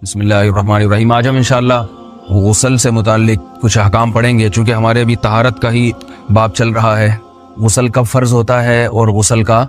بسم اللہ الرحمن الرحیم۔ آج ہم انشاءاللہ غسل سے متعلق کچھ احکام پڑھیں گے، چونکہ ہمارے ابھی طہارت کا ہی باب چل رہا ہے۔ غسل کب فرض ہوتا ہے اور غسل کا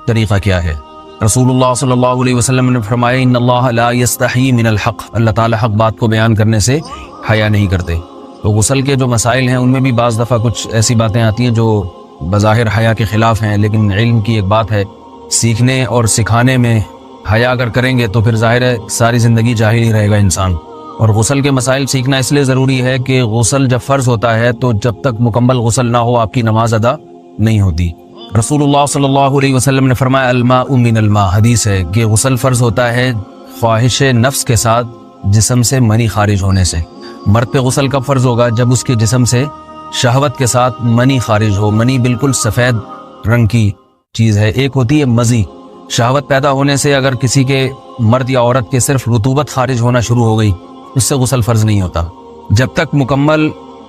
طریقہ کیا ہے؟ رسول اللہ صلی اللہ علیہ وسلم نے فرمایا ان اللہ لا یستحی من الحق، اللہ تعالی حق بات کو بیان کرنے سے حیا نہیں کرتے۔ تو غسل کے جو مسائل ہیں ان میں بھی بعض دفعہ کچھ ایسی باتیں آتی ہیں جو بظاہر حیا کے خلاف ہیں، لیکن علم کی ایک بات ہے، سیکھنے اور سکھانے میں حیا اگر کریں گے تو پھر ظاہر ہے ساری زندگی جاہل ہی رہے گا انسان۔ اور غسل کے مسائل سیکھنا اس لیے ضروری ہے کہ غسل جب فرض ہوتا ہے تو جب تک مکمل غسل نہ ہو آپ کی نماز ادا نہیں ہوتی۔ رسول اللہ صلی اللہ علیہ وسلم نے فرمایا الماء من الماء، حدیث ہے کہ غسل فرض ہوتا ہے خواہش نفس کے ساتھ جسم سے منی خارج ہونے سے۔ مرد پہ غسل کب فرض ہوگا؟ جب اس کے جسم سے شہوت کے ساتھ منی خارج ہو۔ منی بالکل سفید رنگ کی چیز ہے، ایک ہوتی ہے مزی۔ شہوت پیدا ہونے سے اگر کسی کے مرد یا عورت کے صرف رطوبت خارج ہونا شروع ہو گئی، اس سے غسل فرض نہیں ہوتا۔ جب تک مکمل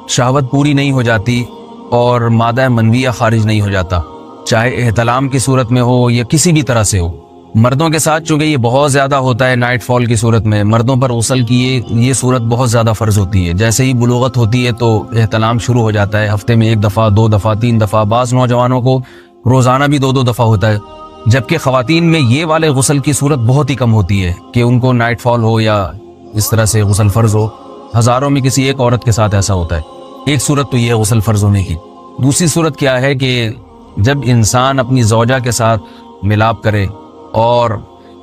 شہوت پوری نہیں ہو جاتی اور مادہ منویہ خارج نہیں ہو جاتا، چاہے احتلام کی صورت میں ہو یا کسی بھی طرح سے ہو۔ مردوں کے ساتھ چونکہ یہ بہت زیادہ ہوتا ہے، نائٹ فال کی صورت میں مردوں پر غسل کی یہ صورت بہت زیادہ فرض ہوتی ہے۔ جیسے ہی بلوغت ہوتی ہے تو احتلام شروع ہو جاتا ہے، ہفتے میں 1 دفعہ 2 دفعہ 3 دفعہ، بعض نوجوانوں کو روزانہ بھی 2 دفعہ ہوتا ہے۔ جبکہ خواتین میں یہ والے غسل کی صورت بہت ہی کم ہوتی ہے کہ ان کو نائٹ فال ہو یا اس طرح سے غسل فرض ہو۔ ہزاروں میں کسی ایک عورت کے ساتھ ایسا ہوتا ہے۔ ایک صورت تو یہ ہے غسل فرض ہونے کی۔ دوسری صورت کیا ہے کہ جب انسان اپنی زوجہ کے ساتھ ملاپ کرے اور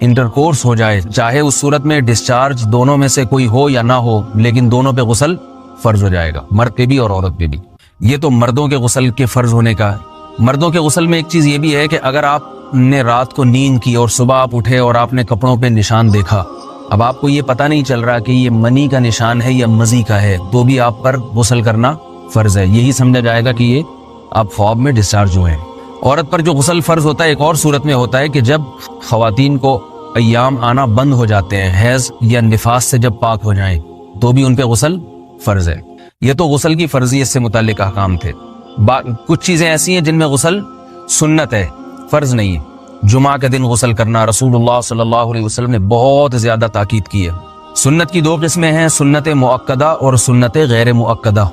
انٹرکورس ہو جائے، چاہے اس صورت میں ڈسچارج دونوں میں سے کوئی ہو یا نہ ہو، لیکن دونوں پہ غسل فرض ہو جائے گا، مرد پہ بھی اور عورت پہ بھی۔ یہ تو مردوں کے غسل کے فرض ہونے کا ہے۔ مردوں کے غسل میں ایک چیز یہ بھی ہے کہ اگر آپ نے رات کو نیند کی اور صبح آپ اٹھے اور آپ نے کپڑوں پہ نشان دیکھا، اب آپ کو یہ پتہ نہیں چل رہا کہ یہ منی کا نشان ہے یا مزی کا ہے، تو بھی آپ پر غسل کرنا فرض ہے۔ یہی سمجھا جائے گا کہ یہ آپ خواب میں ڈسچارج ہوئے ہیں۔ عورت پر جو غسل فرض ہوتا ہے ایک اور صورت میں ہوتا ہے کہ جب خواتین کو ایام آنا بند ہو جاتے ہیں، حیض یا نفاس سے جب پاک ہو جائیں، تو بھی ان پہ غسل فرض ہے۔ یہ تو غسل کی فرضیت سے متعلق احکام تھے۔ کچھ چیزیں ایسی ہیں جن میں غسل سنت ہے، فرض نہیں ہے۔ جمعہ کے دن غسل کرنا رسول اللہ صلی اللہ علیہ وسلم نے بہت زیادہ تاکید کی ہے۔ سنت کی 2 قسمیں ہیں، سنت مؤکدہ اور سنت غیر مؤکدہ۔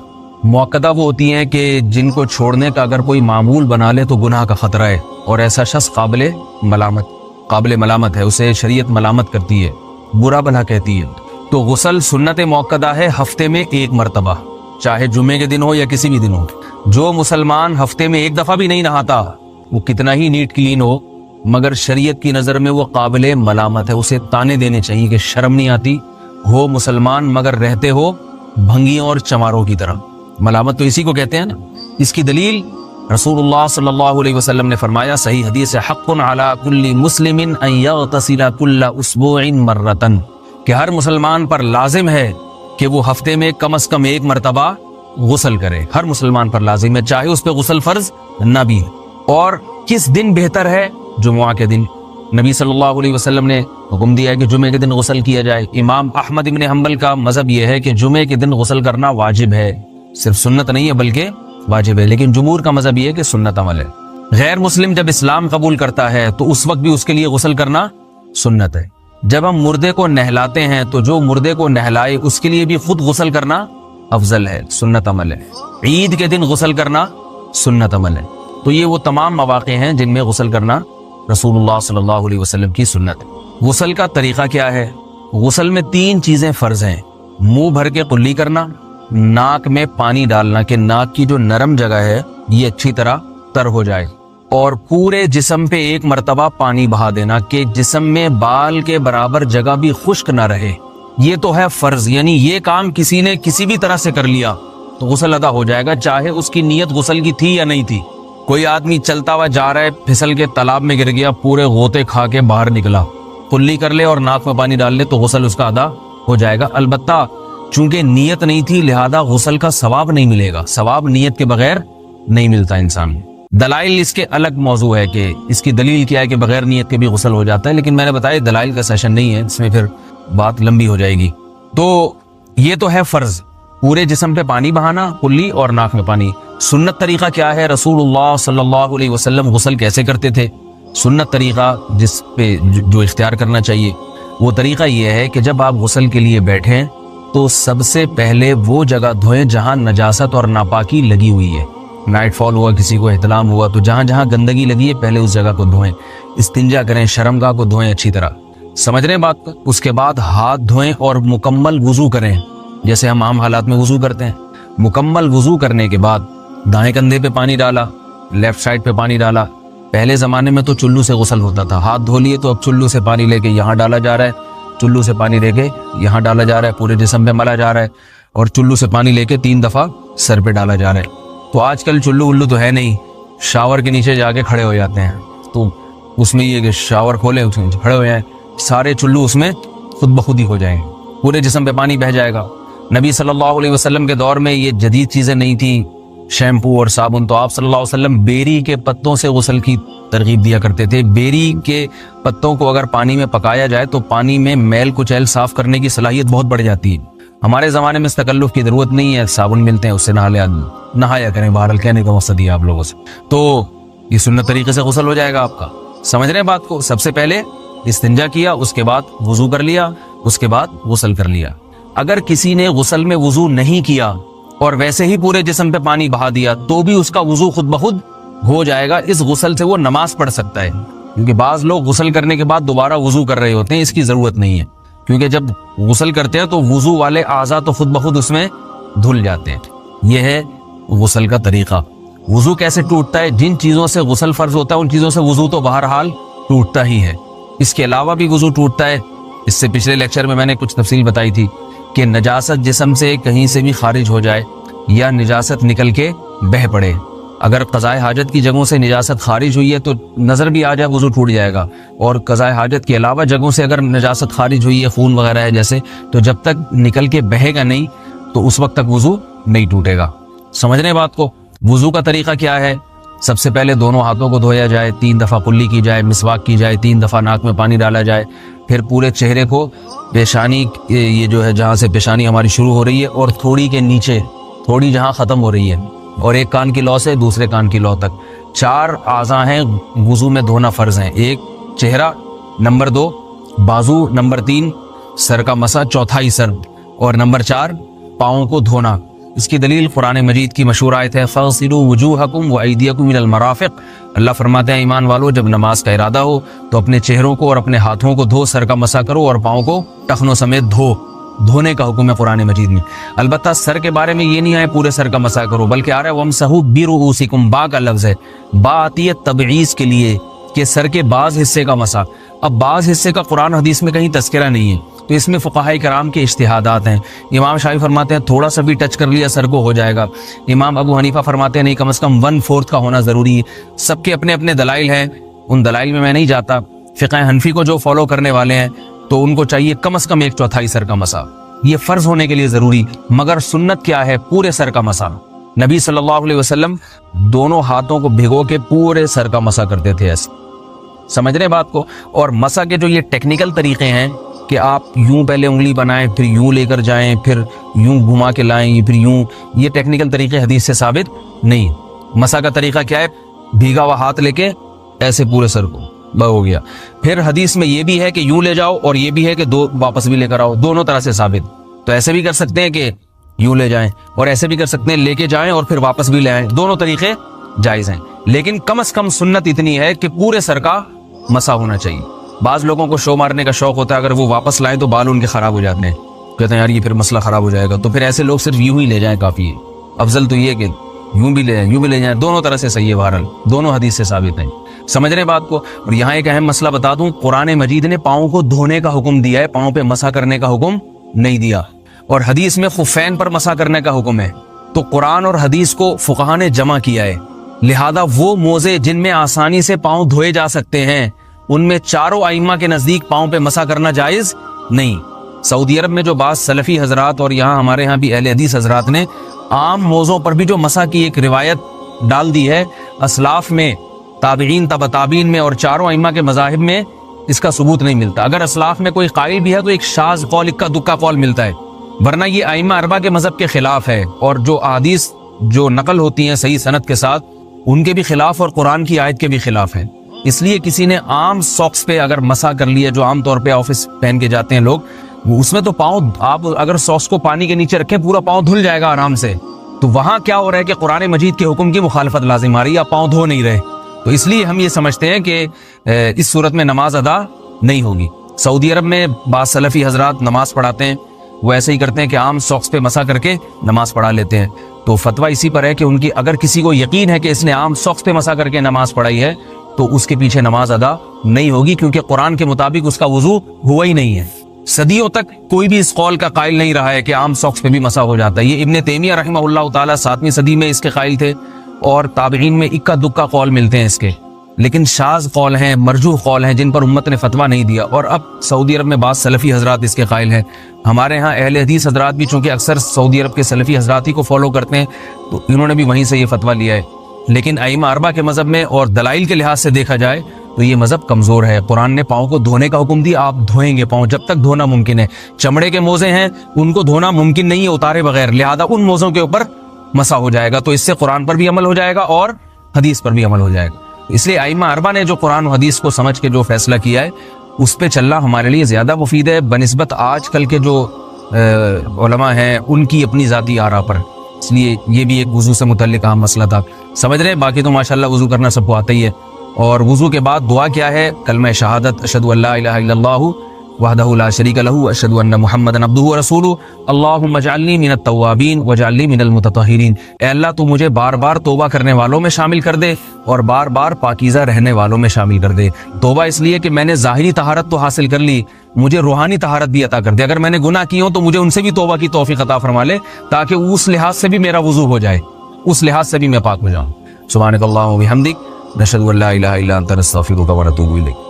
مؤکدہ وہ ہوتی ہیں کہ جن کو چھوڑنے کا اگر کوئی معمول بنا لے تو گناہ کا خطرہ ہے، اور ایسا شخص قابل ملامت ہے، اسے شریعت ملامت کرتی ہے، برا بھلا کہتی ہے۔ تو غسل سنت مؤکدہ ہے، ہفتے میں 1 مرتبہ، چاہے جمعے کے دن ہو یا کسی بھی دن ہو۔ جو مسلمان ہفتے میں 1 دفعہ بھی نہیں نہاتا، وہ کتنا ہی نیٹ کلین ہو، مگر شریعت کی نظر میں وہ قابل ملامت ہے، اسے تانے دینے چاہیے کہ شرم نہیں آتی ہو مسلمان مگر رہتے ہو بھنگیوں اور چماروں کی طرح۔ ملامت تو اسی کو کہتے ہیں نا۔ اس کی دلیل رسول اللہ صلی اللہ علیہ وسلم نے فرمایا، صحیح حدیث ہے، حق علی کل مسلم ان یغتسل کل اسبوع مرۃ، کہ ہر مسلمان پر لازم ہے کہ وہ ہفتے میں کم از کم 1 مرتبہ غسل کرے۔ ہر مسلمان پر لازم ہے، چاہے اس پہ غسل فرض نہ بھی۔ اور کس دن بہتر ہے؟ جمعہ کے دن۔ نبی صلی اللہ علیہ وسلم نے حکم دیا ہے کہ جمعے کے دن غسل کیا جائے۔ امام احمد ابن حنبل کا مذہب یہ ہے کہ جمعے کے دن غسل کرنا واجب ہے، صرف سنت نہیں ہے بلکہ واجب ہے، لیکن جمہور کا مذہب یہ ہے کہ سنت عمل ہے۔ غیر مسلم جب اسلام قبول کرتا ہے تو اس وقت بھی اس کے لیے غسل کرنا سنت ہے۔ جب ہم مردے کو نہلاتے ہیں تو جو مردے کو نہلائے اس کے لیے بھی خود غسل کرنا افضل ہے، سنت عمل ہے۔ عید کے دن غسل کرنا سنت عمل ہے۔ تو یہ وہ تمام مواقع ہیں جن میں غسل کرنا رسول اللہ صلی اللہ علیہ وسلم کی سنت ہے۔ غسل کا طریقہ کیا ہے؟ غسل میں 3 چیزیں فرض ہیں، منہ بھر کے قلی کرنا، ناک میں پانی ڈالنا کہ ناک کی جو نرم جگہ ہے یہ اچھی طرح تر ہو جائے، اور پورے جسم پہ 1 مرتبہ پانی بہا دینا کہ جسم میں بال کے برابر جگہ بھی خشک نہ رہے۔ یہ تو ہے فرض، یعنی یہ کام کسی نے کسی بھی طرح سے کر لیا تو غسل ادا ہو جائے گا، چاہے اس کی نیت غسل کی تھی یا نہیں تھی۔ کوئی آدمی چلتا ہوا جا رہا ہے، پھسل کے تالاب میں گر گیا، پورے غوطے کھا کے باہر نکلا، قلی کر لے اور ناک میں پانی ڈال لے تو غسل اس کا ادا ہو جائے گا۔ البتہ چونکہ نیت نہیں تھی لہذا غسل کا ثواب نہیں ملے گا، ثواب نیت کے بغیر نہیں ملتا انسان۔ دلائل اس کے الگ موضوع ہے کہ اس کی دلیل کیا ہے کہ بغیر نیت کے بھی غسل ہو جاتا ہے، لیکن میں نے بتایا دلائل کا سیشن نہیں ہے، اس میں پھر بات لمبی ہو جائے گی۔ تو یہ تو ہے فرض، پورے جسم پہ پانی بہانا، قلی اور ناک میں پانی۔ سنت طریقہ کیا ہے؟ رسول اللہ صلی اللہ علیہ وسلم غسل کیسے کرتے تھے؟ سنت طریقہ جس پہ جو اختیار کرنا چاہیے، وہ طریقہ یہ ہے کہ جب آپ غسل کے لیے بیٹھیں تو سب سے پہلے وہ جگہ دھوئیں جہاں نجاست اور ناپاکی لگی ہوئی ہے. نائٹ فال ہوا, کسی کو احتلام ہوا, تو جہاں جہاں گندگی لگی ہے پہلے اس جگہ کو دھوئیں. استنجا کریں, شرمگاہ کو دھوئیں اچھی طرح. سمجھ رہے ہیں بات کو؟ اس کے بعد ہاتھ دھوئیں اور مکمل وضو کریں جیسے ہم عام حالات میں وضو کرتے ہیں. مکمل وضو کرنے کے بعد دائیں کندھے پہ پانی ڈالا, لیفٹ سائڈ پہ پانی ڈالا. پہلے زمانے میں تو چلو سے غسل ہوتا تھا, ہاتھ دھو لیے تو اب چلو سے پانی لے کے یہاں ڈالا جا رہا ہے, چلو سے پانی لے کے یہاں ڈالا جا رہا ہے, پورے جسم پہ ملا جا رہا ہے, اور چلو سے پانی لے کے 3 دفعہ سر پہ ڈالا جا رہا ہے. تو آج کل چلو الو تو ہے نہیں, شاور کے نیچے جا کے کھڑے ہو جاتے ہیں. تو اس میں یہ کہ شاور کھولے, اس میں کھڑے ہو جائیں, سارے چلو اس میں خود بخود ہی ہو جائیں گے, پورے جسم پہ پانی بہہ جائے گا. نبی صلی اللہ علیہ وسلم کے دور میں یہ جدید چیزیں نہیں تھیں, شیمپو اور صابن. تو آپ صلی اللہ علیہ وسلم بیری کے پتوں سے غسل کی ترغیب دیا کرتے تھے. بیری کے پتوں کو اگر پانی میں پکایا جائے تو پانی میں میل کچیل صاف کرنے کی صلاحیت بہت بڑھ جاتی ہے. ہمارے زمانے میں اس تکلف کی ضرورت نہیں ہے, صابن ملتے ہیں اس سے نہایا کریں. بہرحال کہنے کا مقصد یہ آپ لوگوں سے, تو یہ سنت طریقے سے غسل ہو جائے گا آپ کا. سمجھ رہے ہیں بات کو؟ سب سے پہلے استنجا کیا, اس کے بعد وضو کر لیا, اس کے بعد غسل کر لیا. اگر کسی نے غسل میں وضو نہیں کیا اور ویسے ہی پورے جسم پہ پانی بہا دیا تو بھی اس کا وضو خود بخود ہو جائے گا. اس غسل سے وہ نماز پڑھ سکتا ہے, کیونکہ بعض لوگ غسل کرنے کے بعد دوبارہ وضو کر رہے ہوتے ہیں. اس کی ضرورت نہیں ہے, کیونکہ جب غسل کرتے ہیں تو وضو والے اعضاء تو خود بخود اس میں دھل جاتے ہیں. یہ ہے غسل کا طریقہ. وضو کیسے ٹوٹتا ہے؟ جن چیزوں سے غسل فرض ہوتا ہے ان چیزوں سے وضو تو بہرحال ٹوٹتا ہی ہے. اس کے علاوہ بھی وضو ٹوٹتا ہے. اس سے پچھلے لیکچر میں نے کچھ تفصیل بتائی تھی کہ نجاست جسم سے کہیں سے بھی خارج ہو جائے یا نجاست نکل کے بہہ پڑے. اگر قضاء حاجت کی جگہوں سے نجاست خارج ہوئی ہے تو نظر بھی آ جائے وضو ٹوٹ جائے گا, اور قضاء حاجت کے علاوہ جگہوں سے اگر نجاست خارج ہوئی ہے, خون وغیرہ ہے جیسے, تو جب تک نکل کے بہے گا نہیں تو اس وقت تک وضو نہیں ٹوٹے گا. سمجھ رہے ہیں بات کو؟ وضو کا طریقہ کیا ہے؟ سب سے پہلے دونوں ہاتھوں کو دھویا جائے, 3 دفعہ کلی کی جائے, مسواک کی جائے, 3 دفعہ ناک میں پانی ڈالا جائے. پھر پورے چہرے کو, پیشانی یہ جو ہے جہاں سے پیشانی ہماری شروع ہو رہی ہے اور تھوڑی کے نیچے تھوڑی جہاں ختم ہو رہی ہے, اور ایک کان کی لو سے دوسرے کان کی لو تک 4 اعضاء ہیں وضو میں دھونا فرض ہیں. 1 چہرہ, نمبر 2 بازو, نمبر 3 سر کا مسا, چوتھا ہی سر, اور نمبر 4 پاؤں کو دھونا. اس کی دلیل قرآن مجید کی مشہور آیت ہے فَاغْسِلُوا وُجُوهَكُمْ وَأَيْدِيَكُمْ إِلَى الْمَرَافِقِ. اللہ فرماتے ہیں ایمان والو, جب نماز کا ارادہ ہو تو اپنے چہروں کو اور اپنے ہاتھوں کو دھو, سر کا مسا کرو اور پاؤں کو ٹخنوں سمیت دھو. دھونے کا حکم ہے قرآن مجید میں. البتہ سر کے بارے میں یہ نہیں آئے پورے سر کا مسا کرو, بلکہ آ رہا ہے وَامْسَحُوا بِرُؤُوسِكُمْ. با کا لفظ ہے, با آتی ہے تبعیض کے لیے کہ سر کے بعض حصے کا مسا. اب بعض حصے کا قرآن حدیث میں کہیں تذکرہ نہیں ہے, تو اس میں فقہاء کرام کے اجتہادات ہیں. امام شافعی فرماتے ہیں تھوڑا سا بھی ٹچ کر لیا سر کو ہو جائے گا. امام ابو حنیفہ فرماتے ہیں نہیں, کم از کم 1/4 کا ہونا ضروری ہے. سب کے اپنے اپنے دلائل ہیں, ان دلائل میں نہیں جاتا. فقہ حنفی کو جو فالو کرنے والے ہیں تو ان کو چاہیے کم از کم 1/4 سر کا مسا, یہ فرض ہونے کے لیے ضروری. مگر سنت کیا ہے؟ پورے سر کا مسا. نبی صلی اللہ علیہ وسلم دونوں ہاتھوں کو بھگو کے پورے سر کا مسا کرتے تھے ایسے. سمجھ رہے بات کو؟ اور مسا کے جو یہ ٹیکنیکل طریقے ہیں کہ آپ یوں پہلے انگلی بنائیں, پھر یوں لے کر جائیں, پھر یوں گھما کے لائیں, پھر یوں, یہ ٹیکنیکل طریقے حدیث سے ثابت نہیں. مسا کا طریقہ کیا ہے؟ بھیگا ہوا ہاتھ لے کے ایسے پورے سر کو ہو گیا. پھر حدیث میں یہ بھی ہے کہ یوں لے جاؤ اور یہ بھی ہے کہ 2 واپس بھی لے کر آؤ, دونوں طرح سے ثابت. تو ایسے بھی کر سکتے ہیں کہ یوں لے جائیں, اور ایسے بھی کر سکتے ہیں لے کے جائیں اور پھر واپس بھی لے آئیں, دونوں طریقے جائز ہیں. لیکن کم از کم سنت اتنی ہے کہ پورے سر کا مسا ہونا چاہیے. بعض لوگوں کو شو مارنے کا شوق ہوتا ہے, اگر وہ واپس لائیں تو بال ان کے خراب ہو جاتے ہیں, کہتے ہیں یار یہ پھر مسئلہ خراب ہو جائے گا, تو پھر ایسے لوگ صرف یوں ہی لے جائیں کافی ہے. افضل تو یہ کہ یوں بھی لے جائیں یوں بھی لے جائیں, دونوں طرح سے صحیح ہے. بہرحال دونوں حدیث سے ثابت ہیں. سمجھ رہے بات کو؟ اور یہاں ایک اہم مسئلہ بتا دوں, قرآن مجید نے پاؤں کو دھونے کا حکم دیا ہے, پاؤں پہ مسا کرنے کا حکم نہیں دیا. اور حدیث میں خفین پر مسا کرنے کا حکم ہے. تو قرآن اور حدیث کو فقہاء نے جمع کیا ہے, لہذا وہ موزے جن میں آسانی سے پاؤں دھوئے جا سکتے ہیں ان میں چاروں ائمہ کے نزدیک پاؤں پہ مسا کرنا جائز نہیں. سعودی عرب میں جو بعض سلفی حضرات اور یہاں ہمارے ہاں بھی اہل حدیث حضرات نے عام موزوں پر بھی جو مسا کی ایک روایت ڈال دی ہے, اسلاف میں, تابعین, تبع تابعین میں اور چاروں ائمہ کے مذاہب میں اس کا ثبوت نہیں ملتا. اگر اسلاف میں کوئی قائل بھی ہے تو ایک شاذ قول, اکا دکا قول ملتا ہے, ورنہ یہ ائمہ اربعہ کے مذہب کے خلاف ہے. اور جو احادیث جو نقل ہوتی ہیں صحیح سند کے ساتھ ان کے بھی خلاف اور قرآن کی آیت کے بھی خلاف ہیں. اس لیے کسی نے عام ساکس پہ اگر مسا کر لیا، جو عام طور پہ آفس پہن کے جاتے ہیں لوگ، اس میں تو پاؤں، آپ اگر ساکس کو پانی کے نیچے رکھیں پورا پاؤں دھل جائے گا آرام سے. تو وہاں کیا ہو رہا ہے کہ قرآن مجید کے حکم کی مخالفت لازم آ رہی ہے، آپ پاؤں دھو نہیں رہے. تو اس لیے ہم یہ سمجھتے ہیں کہ اس صورت میں نماز ادا نہیں ہوگی. سعودی عرب میں بعض سلفی حضرات نماز پڑھاتے ہیں، وہ ایسے ہی کرتے ہیں کہ عام ساکس پہ مسا کر کے نماز پڑھا لیتے ہیں. تو فتویٰ اسی پر ہے کہ ان کی اگر کسی کو یقین ہے کہ اس نے عام ساکس پہ مسا کر کے نماز پڑھائی ہے تو اس کے پیچھے نماز ادا نہیں ہوگی، کیونکہ قرآن کے مطابق اس کا وضو ہوا ہی نہیں ہے. صدیوں تک کوئی بھی اس قول کا قائل نہیں رہا ہے کہ عام ساکس پہ بھی مسا ہو جاتا ہے. یہ ابن تیمیہ رحمہ اللہ تعالیٰ 7ویں صدی میں اس کے قائل تھے، اور تابعین میں اکا دکا قول ملتے ہیں اس کے، لیکن شاذ قول ہیں، مرجوح قول ہیں جن پر امت نے فتویٰ نہیں دیا. اور اب سعودی عرب میں بعض سلفی حضرات اس کے قائل ہیں. ہمارے ہاں اہل حدیث حضرات بھی چونکہ اکثر سعودی عرب کے سلفی حضرات ہی کو فالو کرتے ہیں، تو انہوں نے بھی وہیں سے یہ فتویٰ لیا ہے. لیکن ائمہ اربعہ کے مذہب میں اور دلائل کے لحاظ سے دیکھا جائے تو یہ مذہب کمزور ہے. قرآن نے پاؤں کو دھونے کا حکم دیا، آپ دھوئیں گے پاؤں جب تک دھونا ممکن ہے. چمڑے کے موزے ہیں ان کو دھونا ممکن نہیں ہے اتارے بغیر، لہذا ان موزوں کے اوپر مسا ہو جائے گا. تو اس سے قرآن پر بھی عمل ہو جائے گا اور حدیث پر بھی عمل ہو جائے گا. اس لیے ائمہ اربعہ نے جو قرآن و حدیث کو سمجھ کے جو فیصلہ کیا ہے اس پہ چلنا ہمارے لیے زیادہ مفید ہے بنسبت آج کل کے جو علماء ہیں ان کی اپنی ذاتی آراء پر. اس لیے یہ بھی ایک وضو سے متعلق اہم مسئلہ تھا. سمجھ رہے ہیں؟ باقی تو ماشاءاللہ وضو کرنا سب کو آتا ہی ہے. اور وضو کے بعد دعا کیا ہے؟ کلمہ شہادت، اشہد ان لا الہ الا اللہ وحدہ لا شریک لہ اشہد ان محمدا عبدہ ورسولہ اللہم اجعلنی من التوابین واجعلنی من المتطہرین. اے اللہ تو مجھے بار بار توبہ کرنے والوں میں شامل کر دے اور بار بار پاکیزہ رہنے والوں میں شامل کر دے. توبہ اس لیے کہ میں نے ظاہری طہارت تو حاصل کر لی، مجھے روحانی طہارت بھی عطا کر دے. اگر میں نے گناہ کی ہوں تو مجھے ان سے بھی توبہ کی توفیق عطا فرما لے، تاکہ اس لحاظ سے بھی میرا وضو ہو جائے، اس لحاظ سے بھی میں پاک ہو جاؤں. سبحانک اللہم و بحمدک، نشہد ان لا الہ الا انت، نستغفرک و نتوب الیک.